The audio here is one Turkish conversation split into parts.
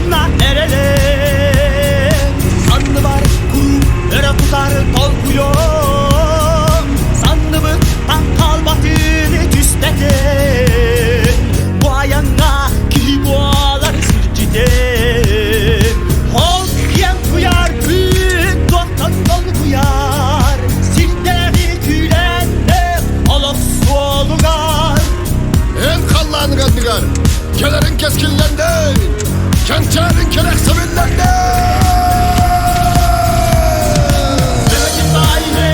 Yanına erele sandı var kuru öre tutar tolkuyor. Sandı mı kalbatını tüspetin. Bu ayağına ki boğaları sürcüden. Hol yen kuyar büyük doktan dol kuyar. Silleri tüylenme olup su olugar. En kallanı gandigar, kelerin keskinlerinde, kençerin kelek sevinlerinde. Dövecin daire,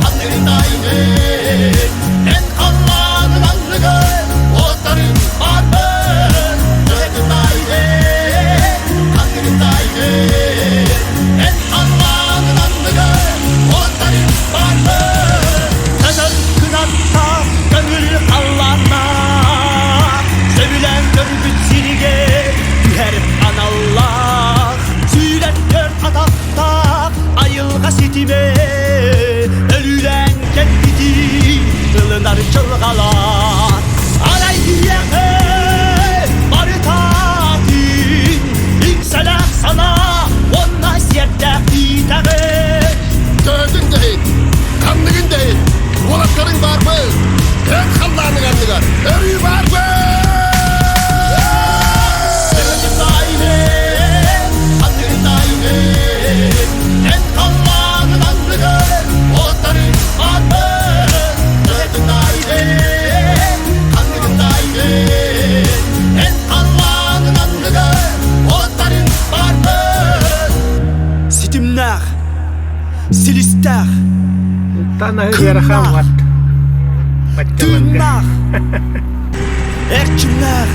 kanların daire. En Allah'ın anlığı, otların vardı. Dövecin daire, kanların daire. En Allah'ın anlığı, otların vardı. Tezer kınatta, gönül Allah'ına. Sevilen görgüt sirge, her anallah. Süren gör adapta, ayılga sitime. Ölülen kendisi, kılınar çılgalar. Alay diyeke, barı tatin. Yükseler sana, ona siyette itağı. Dövdün değil, kanlığın değil, olatların var mı? En kallanı gandigar, örüyü var mı? Dövecin daire, kanların daire. En Allah'ın anlığı, otların var mı? Dövecin daire, kanların daire. En Allah'ın anlığı, otların var mı? Sitimler, silister, Tanah yaraham wat. düğünler, erkimler,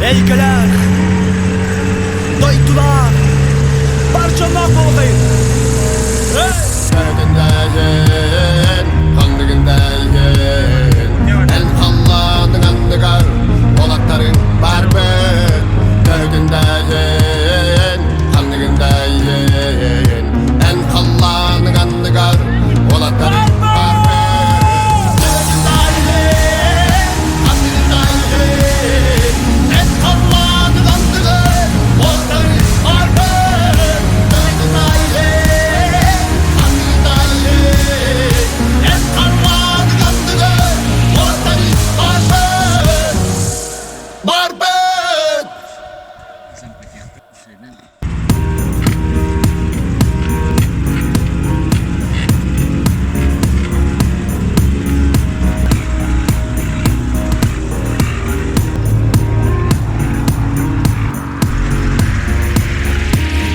elgeler, doydular, parçalar boğayım. Dövdünden, kanlığından, en kallanı gandigar, olatların var mı? Dövdünden, kanlığından, en kallanı gandigar, olatların var mı? Dövecin daire, kanların daire. En Allah'ın anlığı, onların var mı? Dövecin daire, kanların daire. En Allah'ın anlığı, onların var mı? Barbet!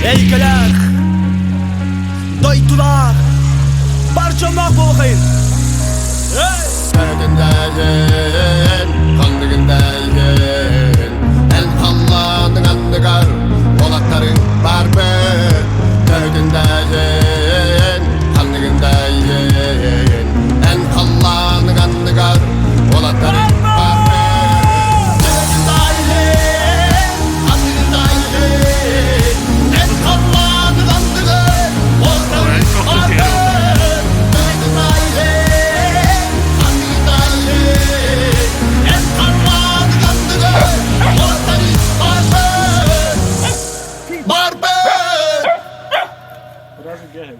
Elgeler, doydular, parçalar boğayım. Dövdünden, kanlığından, en kallanı gandigar, olatların var mı? Dövdünden, kanlığından, en kallanı gandigar, olatların var mı? Dövecin daire, kanların daire. En Allah'ın anlığı, onların var mı? Dövecin daire, kanların daire. En Allah'ın anlığı, onların var mı? Barbet! Biraz gel.